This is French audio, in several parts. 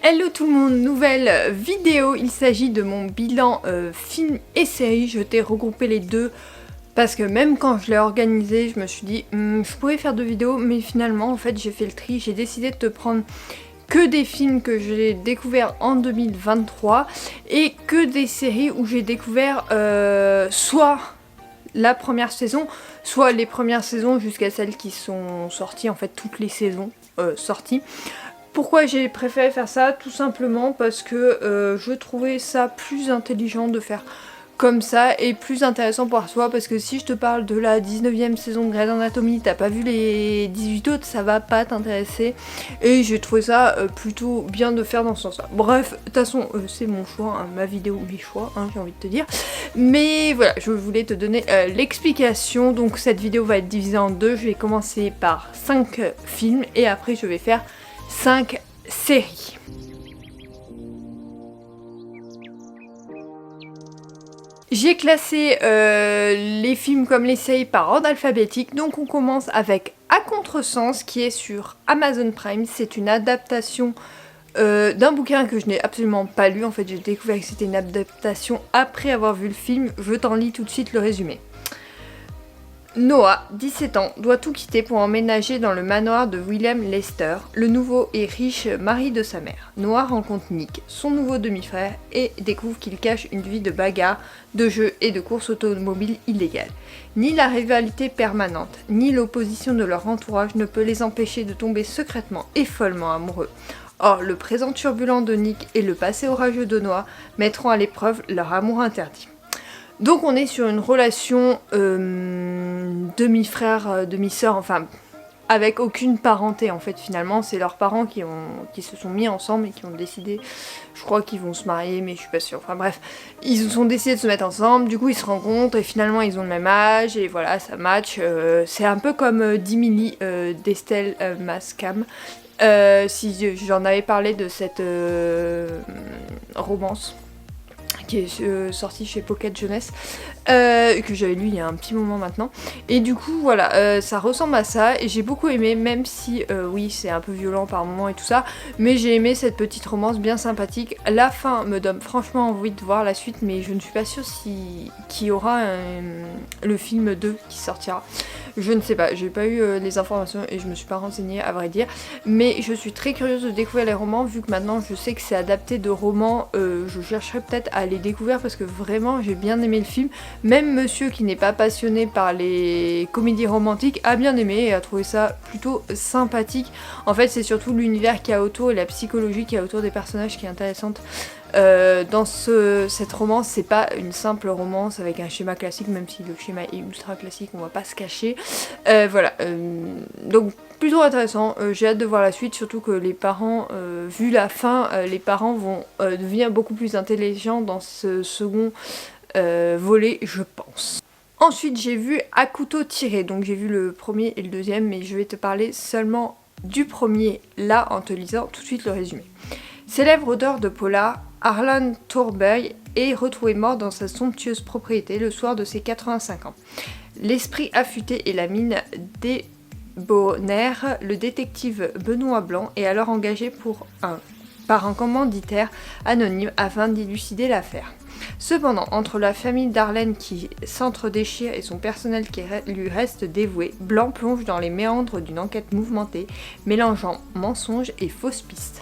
Hello tout le monde, nouvelle vidéo, il s'agit de mon bilan film et série. Je t'ai regroupé les deux parce que même quand je l'ai organisé, je me suis dit je pourrais faire deux vidéos, mais finalement en fait j'ai fait le tri, j'ai décidé de te prendre que des films que j'ai découverts en 2023 et que des séries où j'ai découvert soit la première saison, soit les premières saisons jusqu'à celles qui sont sorties, en fait toutes les saisons sorties. Pourquoi j'ai préféré faire ça? Tout simplement parce que je trouvais ça plus intelligent de faire comme ça et plus intéressant pour toi, parce que si je te parle de la 19e saison de Grey's Anatomy, t'as pas vu les 18 autres, ça va pas t'intéresser et j'ai trouvé ça plutôt bien de faire dans ce sens-là. Bref, de toute façon c'est mon choix, hein, ma vidéo, mes choix, hein, j'ai envie de te dire. Mais voilà, je voulais te donner l'explication, donc cette vidéo va être divisée en deux, je vais commencer par 5 films et après je vais faire 5 séries. J'ai classé les films comme les séries par ordre alphabétique, donc on commence avec À Contresens qui est sur Amazon Prime. C'est une adaptation d'un bouquin que je n'ai absolument pas lu. En fait j'ai découvert que c'était une adaptation après avoir vu le film. Je t'en lis tout de suite le résumé. Noah, 17 ans, doit tout quitter pour emménager dans le manoir de William Lester, le nouveau et riche mari de sa mère. Noah rencontre Nick, son nouveau demi-frère, et découvre qu'il cache une vie de bagarre, de jeux et de courses automobiles illégales. Ni la rivalité permanente, ni l'opposition de leur entourage ne peut les empêcher de tomber secrètement et follement amoureux. Or, le présent turbulent de Nick et le passé orageux de Noah mettront à l'épreuve leur amour interdit. Donc on est sur une relation demi-frère, demi-sœur, enfin avec aucune parenté en fait finalement. C'est leurs parents qui se sont mis ensemble et qui ont décidé, je crois qu'ils vont se marier mais je suis pas sûre, enfin bref. Ils ont décidé de se mettre ensemble, du coup ils se rencontrent et finalement ils ont le même âge et voilà ça match. C'est un peu comme Dimili d'Estelle Mascam. Si j'en avais parlé de cette romance qui est sorti chez Pocket Jeunesse, que j'avais lu il y a un petit moment maintenant. Et du coup, voilà, ça ressemble à ça, et j'ai beaucoup aimé, même si, oui, c'est un peu violent par moments et tout ça, mais j'ai aimé cette petite romance bien sympathique. La fin me donne franchement envie de voir la suite, mais je ne suis pas sûre qu'il y aura le film 2 qui sortira. Je ne sais pas, j'ai pas eu les informations et je me suis pas renseignée à vrai dire, mais je suis très curieuse de découvrir les romans, vu que maintenant je sais que c'est adapté de romans. Je chercherai peut-être à les découvrir parce que vraiment j'ai bien aimé le film. Même monsieur qui n'est pas passionné par les comédies romantiques a bien aimé et a trouvé ça plutôt sympathique. En fait c'est surtout l'univers qu'il y a autour et la psychologie qu'il y a autour des personnages qui est intéressante. Dans cette romance, c'est pas une simple romance avec un schéma classique, même si le schéma est ultra classique, on va pas se cacher. Voilà, donc plutôt intéressant, j'ai hâte de voir la suite, surtout que les parents, vu la fin, les parents vont devenir beaucoup plus intelligents dans ce second volet, je pense. Ensuite, j'ai vu À couteau tiré, donc j'ai vu le premier et le deuxième, mais je vais te parler seulement du premier, là, en te lisant tout de suite le résumé. Célèbre auteur de polar, Harlan Thornberg est retrouvé mort dans sa somptueuse propriété le soir de ses 85 ans. L'esprit affûté et la mine débonnaire, le détective Benoît Blanc est alors engagé par un commanditaire anonyme afin d'élucider l'affaire. Cependant, entre la famille d'Arlène qui s'entre-déchire et son personnel qui lui reste dévoué, Blanc plonge dans les méandres d'une enquête mouvementée, mélangeant mensonges et fausses pistes.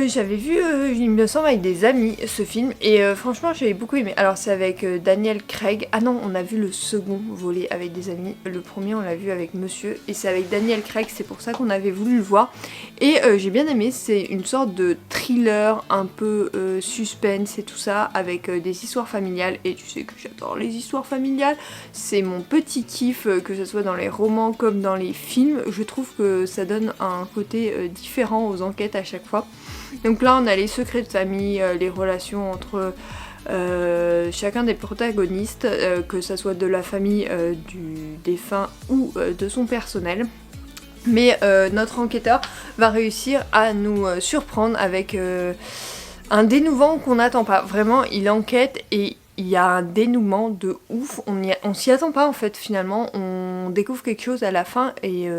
J'avais vu, il me semble, avec des amis ce film et franchement j'avais beaucoup aimé. Alors c'est avec Daniel Craig. Ah non, on a vu le second volet avec des amis. Le premier on l'a vu avec monsieur et c'est avec Daniel Craig, c'est pour ça qu'on avait voulu le voir. Et j'ai bien aimé, c'est une sorte de thriller un peu suspense et tout ça avec des histoires familiales. Et tu sais que j'adore les histoires familiales. C'est mon petit kiff, que ce soit dans les romans comme dans les films. Je trouve que ça donne un côté différent aux enquêtes à chaque fois. Donc là on a les secrets de famille, les relations entre chacun des protagonistes, que ça soit de la famille du défunt ou de son personnel. Mais notre enquêteur va réussir à nous surprendre avec un dénouement qu'on n'attend pas. Vraiment il enquête et il y a un dénouement de ouf, on s'y attend pas en fait finalement, on découvre quelque chose à la fin et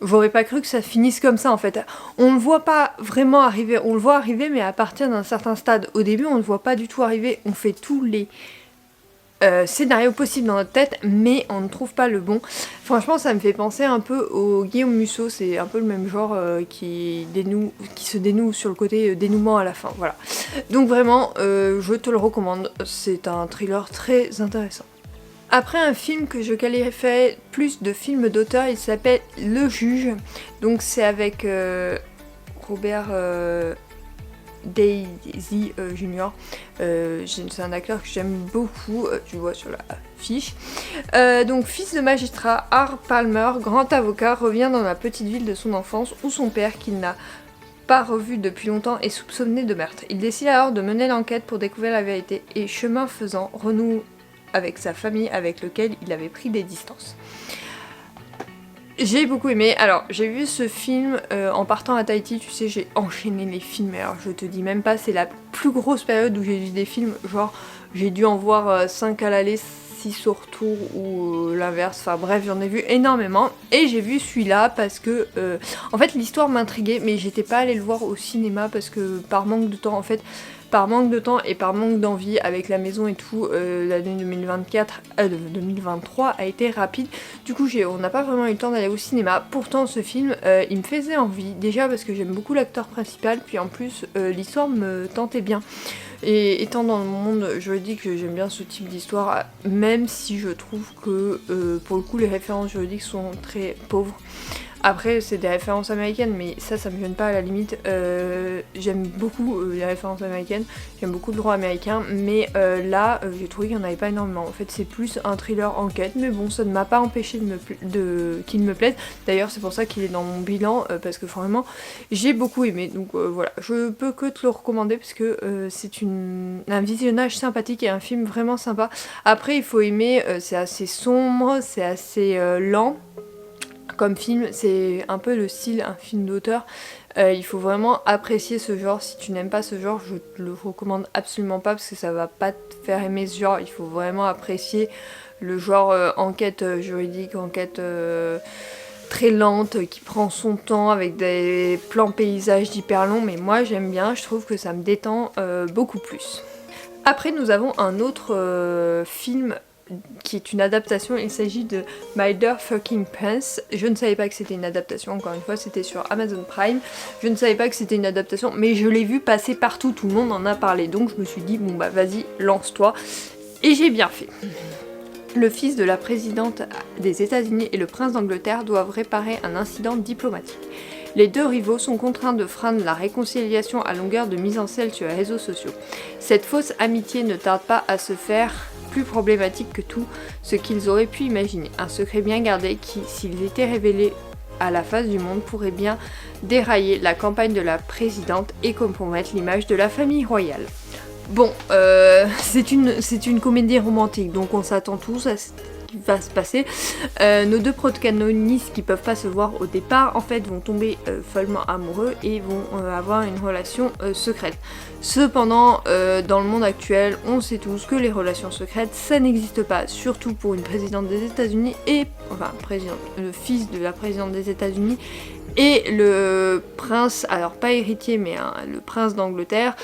j'aurais pas cru que ça finisse comme ça en fait. On le voit pas vraiment arriver, on le voit arriver mais à partir d'un certain stade. Au début on le voit pas du tout arriver, on fait tous les scénarios possibles dans notre tête mais on ne trouve pas le bon. Franchement ça me fait penser un peu au Guillaume Musso, c'est un peu le même genre qui se dénoue sur le côté dénouement à la fin, voilà. Donc vraiment je te le recommande, c'est un thriller très intéressant. Après un film que je qualifierais plus de film d'auteur, il s'appelle Le Juge. Donc c'est avec Robert Daisy Jr. C'est un acteur que j'aime beaucoup, tu vois sur la fiche. Donc fils de magistrat, Art Palmer, grand avocat, revient dans la petite ville de son enfance où son père, qu'il n'a pas revu depuis longtemps, est soupçonné de meurtre. Il décide alors de mener l'enquête pour découvrir la vérité et chemin faisant renoue avec sa famille avec lequel il avait pris des distances. J'ai beaucoup aimé. Alors j'ai vu ce film en partant à Tahiti, tu sais j'ai enchaîné les films, alors je te dis même pas, c'est la plus grosse période où j'ai vu des films, genre j'ai dû en voir 5 à l'aller, 6 au retour ou l'inverse, enfin bref j'en ai vu énormément et j'ai vu celui-là parce que en fait l'histoire m'intriguait mais j'étais pas allée le voir au cinéma parce que par manque de temps en fait. Par manque de temps et par manque d'envie avec la maison et tout, l'année 2023 a été rapide. Du coup, on n'a pas vraiment eu le temps d'aller au cinéma. Pourtant, ce film, il me faisait envie. Déjà parce que j'aime beaucoup l'acteur principal, puis en plus, l'histoire me tentait bien. Et étant dans le monde juridique, j'aime bien ce type d'histoire, même si je trouve que, pour le coup, les références juridiques sont très pauvres. Après c'est des références américaines mais ça me gêne pas à la limite, j'aime beaucoup les références américaines, j'aime beaucoup le droit américain mais là j'ai trouvé qu'il n'y en avait pas énormément. En fait c'est plus un thriller enquête mais bon ça ne m'a pas empêché qu'il me plaise. D'ailleurs c'est pour ça qu'il est dans mon bilan parce que vraiment j'ai beaucoup aimé donc voilà, je peux que te le recommander parce que c'est un visionnage sympathique et un film vraiment sympa. Après il faut aimer, c'est assez sombre, c'est assez lent. Comme film, c'est un peu le style, un film d'auteur. Il faut vraiment apprécier ce genre. Si tu n'aimes pas ce genre, je te le recommande absolument pas parce que ça va pas te faire aimer ce genre. Il faut vraiment apprécier le genre enquête juridique, enquête très lente, qui prend son temps avec des plans paysages hyper longs. Mais moi j'aime bien, je trouve que ça me détend beaucoup plus. Après nous avons un autre film qui est une adaptation, il s'agit de My Dear Fucking Prince. Je ne savais pas que c'était une adaptation, encore une fois c'était sur Amazon Prime, je ne savais pas que c'était une adaptation, mais je l'ai vu passer partout, tout le monde en a parlé, donc je me suis dit bon bah vas-y, lance-toi, et j'ai bien fait. Le fils de la présidente des États-Unis et le prince d'Angleterre doivent réparer un incident diplomatique. Les deux rivaux sont contraints de freiner la réconciliation à longueur de mise en scène sur les réseaux sociaux. Cette fausse amitié ne tarde pas à se faire plus problématique que tout ce qu'ils auraient pu imaginer. Un secret bien gardé qui, s'il était révélé à la face du monde, pourrait bien dérailler la campagne de la présidente et compromettre l'image de la famille royale. Bon, c'est une comédie romantique, donc on s'attend tous à ce qui va se passer. Nos deux protagonistes qui peuvent pas se voir au départ, en fait, vont tomber follement amoureux et vont avoir une relation secrète. Cependant, dans le monde actuel, on sait tous que les relations secrètes, ça n'existe pas, surtout pour une présidente des États-Unis et, enfin, le fils de la présidente des États-Unis et le prince, alors pas héritier, mais le prince d'Angleterre.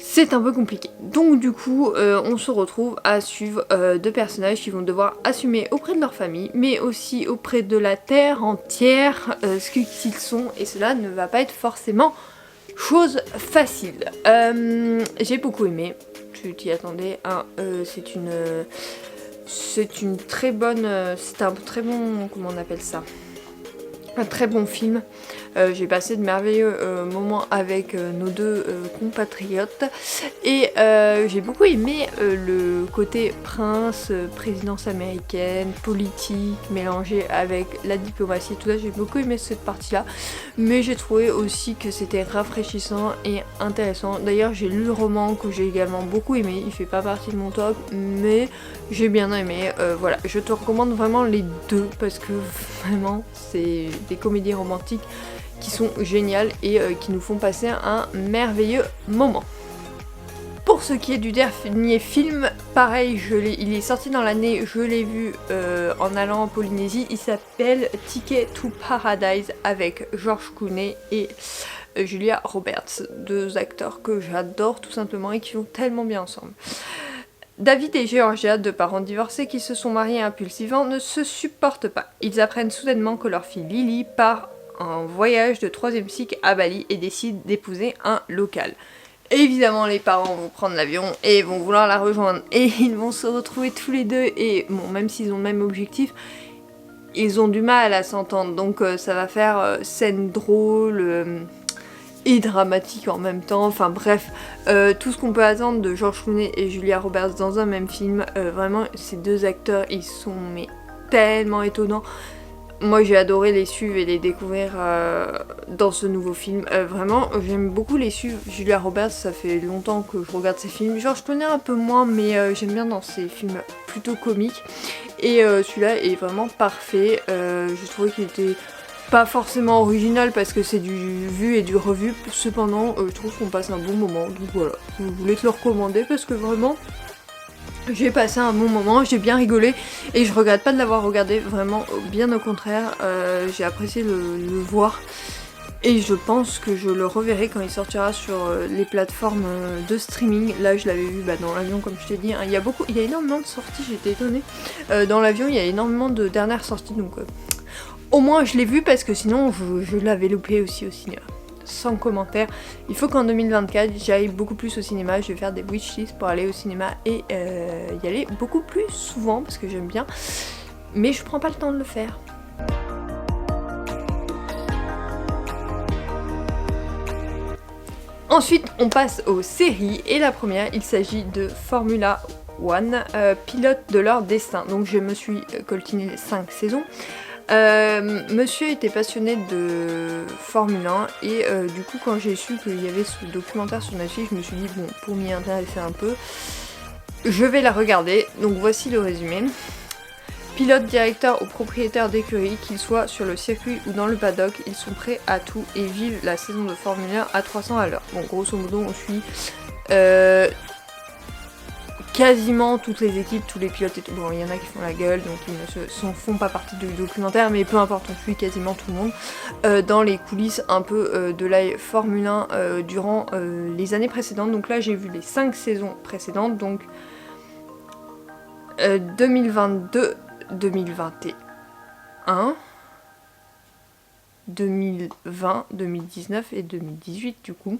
C'est un peu compliqué. Donc du coup, on se retrouve à suivre deux personnages qui vont devoir assumer auprès de leur famille, mais aussi auprès de la terre entière, ce qu'ils sont, et cela ne va pas être forcément chose facile. J'ai beaucoup aimé, tu t'y attendais, hein, c'est une très bonne, c'est un très bon, comment on appelle ça, un très bon film. J'ai passé de merveilleux moments avec nos deux compatriotes et j'ai beaucoup aimé le côté prince, présidence américaine, politique, mélangé avec la diplomatie, tout ça, j'ai beaucoup aimé cette partie-là, mais j'ai trouvé aussi que c'était rafraîchissant et intéressant. D'ailleurs j'ai lu le roman que j'ai également beaucoup aimé, il fait pas partie de mon top, mais j'ai bien aimé. Voilà, je te recommande vraiment les deux parce que vraiment c'est des comédies romantiques qui sont géniales et qui nous font passer un merveilleux moment. Pour Pour ce qui est du dernier film, pareil, il est sorti dans l'année, je l'ai vu en allant en Polynésie, il s'appelle Ticket to Paradise avec George Clooney et Julia Roberts, deux acteurs que j'adore tout simplement et qui vont tellement bien ensemble. David et Georgia, deux parents divorcés qui se sont mariés impulsivement, ne se supportent pas. Ils apprennent soudainement que leur fille Lily part en voyage de 3e cycle à Bali et décide d'épouser un local. Évidemment, les parents vont prendre l'avion et vont vouloir la rejoindre et ils vont se retrouver tous les deux et bon, même s'ils ont le même objectif, ils ont du mal à s'entendre, donc ça va faire scène drôle et dramatique en même temps, enfin bref, tout ce qu'on peut attendre de George Clooney et Julia Roberts dans un même film, vraiment ces deux acteurs, ils sont mais tellement étonnants. Moi j'ai adoré les suivre et les découvrir dans ce nouveau film. Vraiment, j'aime beaucoup les suivre. Julia Roberts, ça fait longtemps que je regarde ses films. George Clooney un peu moins, mais j'aime bien dans ses films plutôt comiques. Et celui-là est vraiment parfait. Je trouvais qu'il était pas forcément original parce que c'est du vu et du revu. Cependant, je trouve qu'on passe un bon moment. Donc voilà, je voulais te le recommander parce que vraiment... j'ai passé un bon moment, j'ai bien rigolé et je regrette pas de l'avoir regardé, vraiment bien au contraire, j'ai apprécié le voir et je pense que je le reverrai quand il sortira sur les plateformes de streaming. Là je l'avais vu dans l'avion comme je t'ai dit, hein. Il y a énormément de sorties, j'étais étonnée, dans l'avion il y a énormément de dernières sorties donc au moins je l'ai vu parce que sinon je l'avais loupé aussi au cinéma. Sans commentaire, il faut qu'en 2024 j'aille beaucoup plus au cinéma, je vais faire des wishlists pour aller au cinéma et y aller beaucoup plus souvent parce que j'aime bien, mais je prends pas le temps de le faire. Ensuite on passe aux séries et la première il s'agit de Formula One, pilote de leur destin, donc je me suis coltiné 5 saisons. Monsieur était passionné de Formule 1 et du coup quand j'ai su qu'il y avait ce documentaire sur Netflix, je me suis dit bon, pour m'y intéresser un peu, je vais la regarder. Donc voici le résumé. Pilote, directeur ou propriétaire d'écurie, qu'ils soient sur le circuit ou dans le paddock, ils sont prêts à tout et vivent la saison de Formule 1 à 300 à l'heure. Bon, grosso modo on suit quasiment toutes les équipes, tous les pilotes et tout. Bon, il y en a qui font la gueule, donc ils ne font pas partie du documentaire, mais peu importe, on suit quasiment tout le monde dans les coulisses un peu de la Formule 1 durant les années précédentes. Donc là, j'ai vu les 5 saisons précédentes, donc 2022, 2021, 2020, 2019 et 2018 du coup.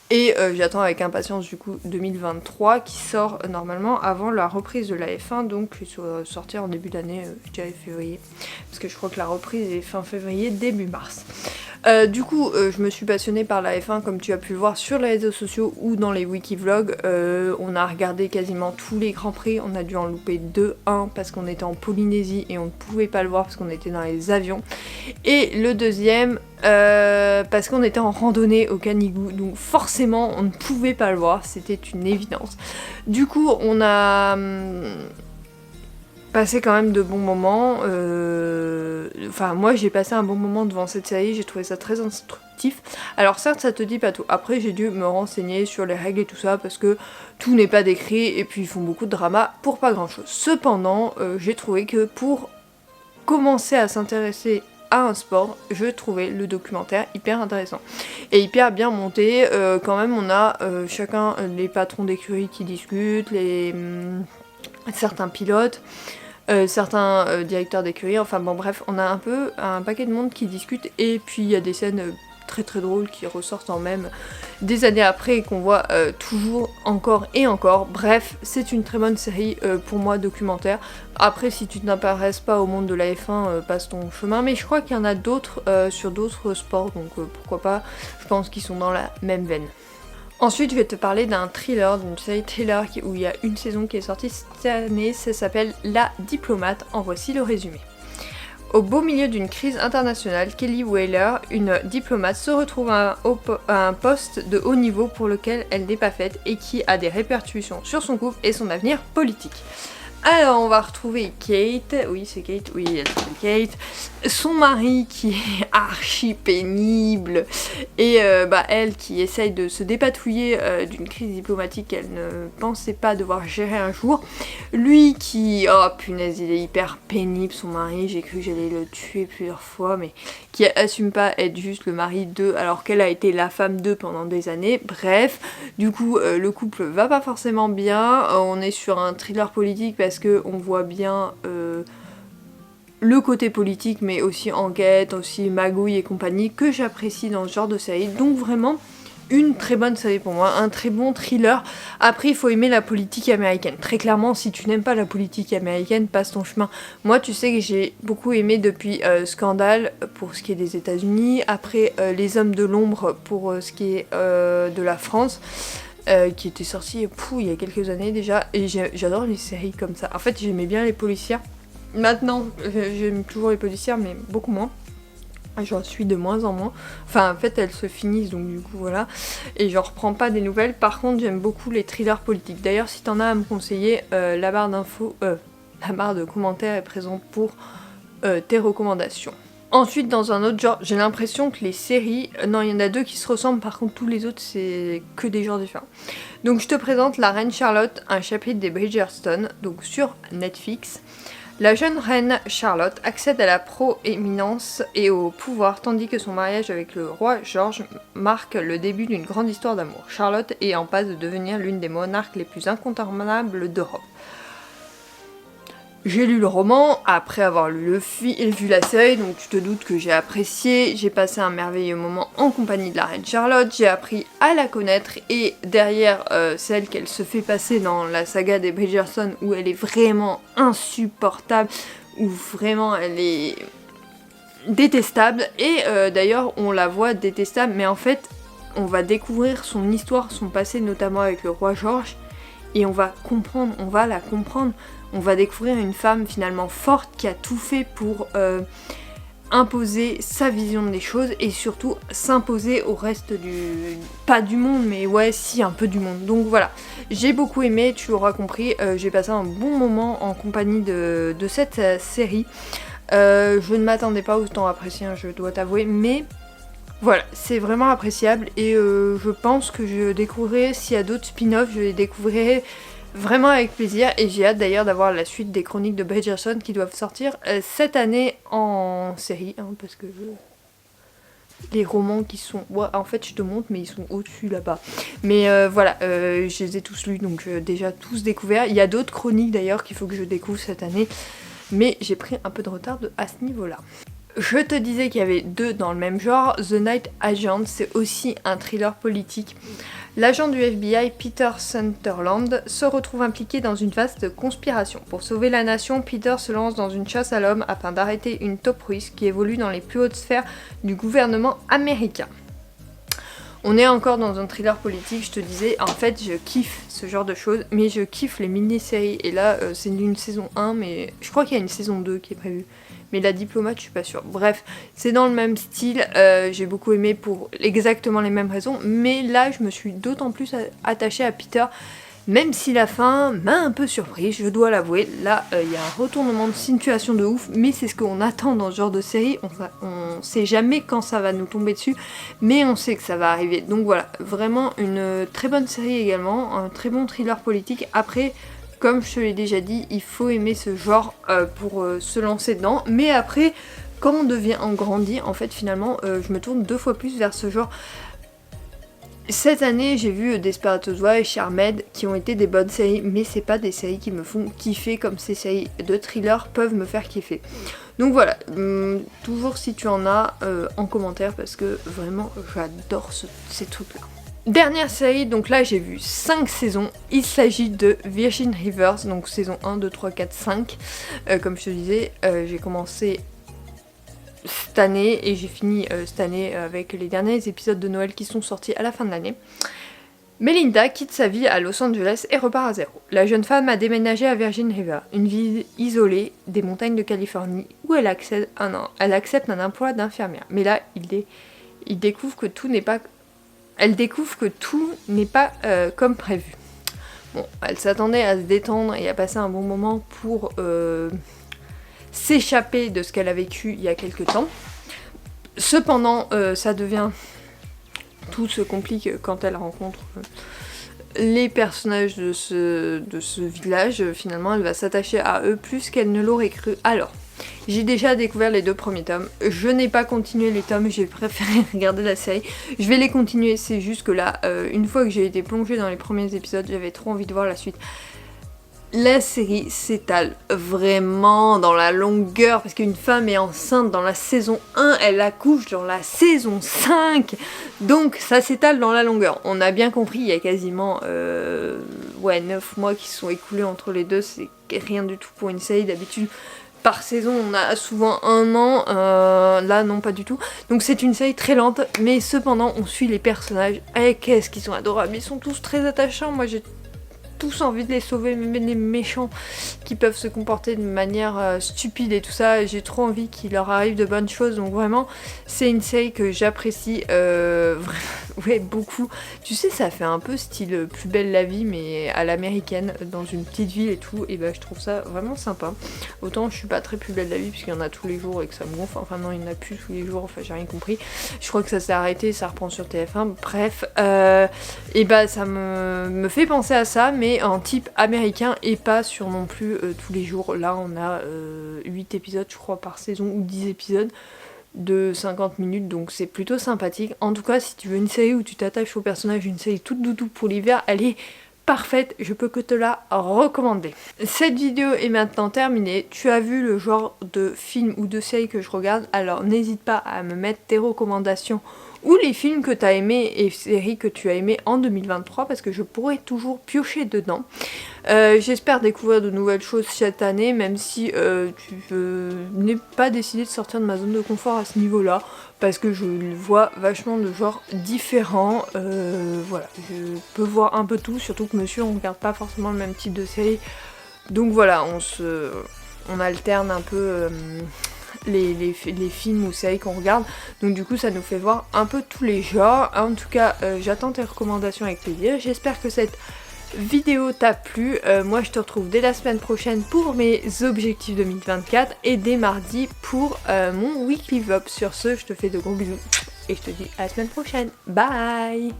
Et j'attends avec impatience du coup 2023 qui sort normalement avant la reprise de la F1, donc sortir en début d'année, je dirais février, parce que je crois que la reprise est fin février, début mars. Du coup, je me suis passionnée par la F1 comme tu as pu le voir sur les réseaux sociaux ou dans les wiki-vlogs. On a regardé quasiment tous les grands prix, on a dû en louper 2-1 parce qu'on était en Polynésie et on ne pouvait pas le voir parce qu'on était dans les avions. Et le deuxième, parce qu'on était en randonnée au Canigou, donc forcément on ne pouvait pas le voir, c'était une évidence. Du coup, on a passé quand même de bons moments. Enfin, moi j'ai passé un bon moment devant cette série, j'ai trouvé ça très instructif. Alors certes, ça te dit pas tout. Après, j'ai dû me renseigner sur les règles et tout ça parce que tout n'est pas décrit et puis ils font beaucoup de drama pour pas grand chose. Cependant, j'ai trouvé que pour commencer à s'intéresser à un sport, je trouvais le documentaire hyper intéressant et hyper bien monté. Quand même, on a chacun les patrons d'écurie qui discutent, certains pilotes, certains directeurs d'écurie, enfin bon bref, on a un peu un paquet de monde qui discute et puis il y a des scènes très très drôles qui ressortent en même des années après et qu'on voit toujours encore et encore. Bref, c'est une très bonne série pour moi, documentaire. Après, si tu ne t'intéresses pas au monde de la F1, passe ton chemin, mais je crois qu'il y en a d'autres sur d'autres sports, donc pourquoi pas, je pense qu'ils sont dans la même veine. Ensuite, je vais te parler d'un thriller, d'une série thriller où il y a une saison qui est sortie cette année, ça s'appelle La Diplomate, en voici le résumé. Au beau milieu d'une crise internationale, Kelly Wheeler, une diplomate, se retrouve à un poste de haut niveau pour lequel elle n'est pas faite et qui a des répercussions sur son couple et son avenir politique. Alors on va retrouver Kate, oui c'est Kate, oui elle s'appelle Kate, son mari qui est archi pénible et elle qui essaye de se dépatouiller d'une crise diplomatique qu'elle ne pensait pas devoir gérer un jour. Lui qui, oh punaise il est hyper pénible son mari, j'ai cru que j'allais le tuer plusieurs fois, mais qui assume pas être juste le mari d'eux alors qu'elle a été la femme d'eux pendant des années. Bref, du coup le couple va pas forcément bien, on est sur un thriller politique parce que on voit bien le côté politique mais aussi enquête, aussi magouille et compagnie que j'apprécie dans ce genre de série. Donc vraiment une très bonne série pour moi, un très bon thriller. Après il faut aimer la politique américaine. Très clairement si tu n'aimes pas la politique américaine, passe ton chemin. Moi tu sais que j'ai beaucoup aimé depuis Scandale pour ce qui est des États-Unis, après Les Hommes de l'ombre pour ce qui est de la France. Qui était sorti il y a quelques années déjà, et j'adore les séries comme ça. En fait j'aimais bien les policières, maintenant j'aime toujours les policières mais beaucoup moins, j'en suis de moins en moins, enfin en fait elles se finissent donc du coup voilà, et j'en reprends pas des nouvelles. Par contre j'aime beaucoup les thrillers politiques, d'ailleurs si t'en as à me conseiller, la barre de commentaires est présente pour tes recommandations. Ensuite, dans un autre genre, j'ai l'impression que les séries... Non, il y en a deux qui se ressemblent, par contre tous les autres c'est que des genres différents. Donc je te présente La Reine Charlotte, un chapitre des Bridgerton, donc sur Netflix. La jeune reine Charlotte accède à la proéminence et au pouvoir, tandis que son mariage avec le roi George marque le début d'une grande histoire d'amour. Charlotte est en passe de devenir l'une des monarques les plus incontournables d'Europe. J'ai lu le roman après avoir lu vu la série, donc tu te doutes que j'ai apprécié, j'ai passé un merveilleux moment en compagnie de la reine Charlotte, j'ai appris à la connaître et derrière celle qu'elle se fait passer dans la saga des Bridgerton où elle est vraiment insupportable, où vraiment elle est détestable et d'ailleurs on la voit détestable mais en fait on va découvrir son histoire, son passé notamment avec le roi George et on va la comprendre. On va découvrir une femme finalement forte qui a tout fait pour imposer sa vision des choses et surtout s'imposer au reste pas du monde mais ouais si un peu du monde. Donc voilà, j'ai beaucoup aimé, tu l'auras compris, j'ai passé un bon moment en compagnie de cette série. Je ne m'attendais pas autant apprécier, je dois t'avouer, mais voilà, c'est vraiment appréciable et je pense que je découvrirai, s'il y a d'autres spin-offs, je les découvrirai vraiment avec plaisir et j'ai hâte d'ailleurs d'avoir la suite des chroniques de Bridgerton qui doivent sortir cette année en série, hein, parce que les romans qui sont... Ouais, en fait je te montre mais ils sont au-dessus là-bas. Mais voilà, je les ai tous lus donc déjà tous découverts. Il y a d'autres chroniques d'ailleurs qu'il faut que je découvre cette année, mais j'ai pris un peu de retard à ce niveau-là. Je te disais qu'il y avait deux dans le même genre. The Night Agent, c'est aussi un thriller politique. L'agent du FBI, Peter Sutherland, se retrouve impliqué dans une vaste conspiration. Pour sauver la nation, Peter se lance dans une chasse à l'homme afin d'arrêter une taupe russe qui évolue dans les plus hautes sphères du gouvernement américain. On est encore dans un thriller politique, je te disais, en fait je kiffe ce genre de choses, mais je kiffe les mini-séries, et là c'est une saison 1, mais je crois qu'il y a une saison 2 qui est prévue. Mais La Diplomate, je suis pas sûre. Bref, c'est dans le même style, j'ai beaucoup aimé pour exactement les mêmes raisons, mais là je me suis d'autant plus attachée à Peter, même si la fin m'a un peu surpris, je dois l'avouer. Là, il y a un retournement de situation de ouf, mais c'est ce qu'on attend dans ce genre de série. On sait jamais quand ça va nous tomber dessus, mais on sait que ça va arriver. Donc voilà, vraiment une très bonne série également, un très bon thriller politique. Après, comme je te l'ai déjà dit, il faut aimer ce genre pour se lancer dedans. Mais après, quand on grandit, en fait, finalement, je me tourne 2 fois plus vers ce genre. Cette année, j'ai vu Desperate Housewives et Charmed qui ont été des bonnes séries, mais c'est pas des séries qui me font kiffer comme ces séries de thriller peuvent me faire kiffer. Donc voilà, toujours si tu en as en commentaire parce que vraiment j'adore ces trucs-là. Dernière série, donc là j'ai vu 5 saisons, il s'agit de Virgin Rivers, donc saison 1, 2, 3, 4, 5. Comme je te disais, j'ai commencé cette année et j'ai fini cette année avec les derniers épisodes de Noël qui sont sortis à la fin de l'année. Melinda quitte sa vie à Los Angeles et repart à zéro. La jeune femme a déménagé à Virgin River, une ville isolée des montagnes de Californie où elle accepte un emploi d'infirmière. Mais là, elle découvre que tout n'est pas comme prévu. Bon, elle s'attendait à se détendre et à passer un bon moment pour s'échapper de ce qu'elle a vécu il y a quelques temps. Cependant, ça devient... Tout se complique quand elle rencontre les personnages de ce village. Finalement, elle va s'attacher à eux plus qu'elle ne l'aurait cru. Alors, j'ai déjà découvert les 2 premiers tomes. Je n'ai pas continué les tomes, j'ai préféré regarder la série. Je vais les continuer, c'est juste que là, une fois que j'ai été plongée dans les premiers épisodes, j'avais trop envie de voir la suite. La série s'étale vraiment dans la longueur parce qu'une femme est enceinte dans la saison 1, elle accouche dans la saison 5, donc ça s'étale dans la longueur. On a bien compris, il y a quasiment 9 mois qui se sont écoulés entre les deux, c'est rien du tout pour une série. D'habitude par saison on a souvent 1 an, là non pas du tout. Donc c'est une série très lente, mais cependant on suit les personnages, et qu'est-ce qu'ils sont adorables, ils sont tous très attachants. Moi j'ai tous envie de les sauver, même les méchants qui peuvent se comporter de manière stupide et tout ça, j'ai trop envie qu'il leur arrive de bonnes choses. Donc vraiment c'est une série que j'apprécie ouais, beaucoup. Tu sais, ça fait un peu style Plus belle la vie mais à l'américaine, dans une petite ville et tout, et bah je trouve ça vraiment sympa. Autant je suis pas très Plus belle la vie puisqu'il y en a tous les jours et que ça me gonfle, enfin non il y en a plus tous les jours, enfin j'ai rien compris. Je crois que ça s'est arrêté, ça reprend sur TF1, bref, et bah ça me fait penser à ça, mais en type américain et pas sur non plus tous les jours. Là on a 8 épisodes je crois par saison, ou 10 épisodes de 50 minutes, donc c'est plutôt sympathique. En tout cas si tu veux une série où tu t'attaches au personnage, une série toute doudou pour l'hiver, elle est parfaite, je peux que te la recommander. Cette vidéo est maintenant terminée. Tu as vu le genre de film ou de série que je regarde, alors n'hésite pas à me mettre tes recommandations ou les films que tu as aimés et séries que tu as aimés en 2023 parce que je pourrais toujours piocher dedans. J'espère découvrir de nouvelles choses cette année, même si tu n'es pas décidé de sortir de ma zone de confort à ce niveau-là, parce que je vois vachement de genres différents. Voilà, je peux voir un peu tout, surtout que monsieur on regarde pas forcément le même type de série. Donc voilà, on alterne un peu les films ou séries qu'on regarde, donc du coup ça nous fait voir un peu tous les genres. En tout cas j'attends tes recommandations avec plaisir. J'espère que cette vidéo t'a plu. Moi je te retrouve dès la semaine prochaine pour mes objectifs 2024 et dès mardi pour mon weekly vlog. Sur ce, je te fais de gros bisous et je te dis à la semaine prochaine. Bye.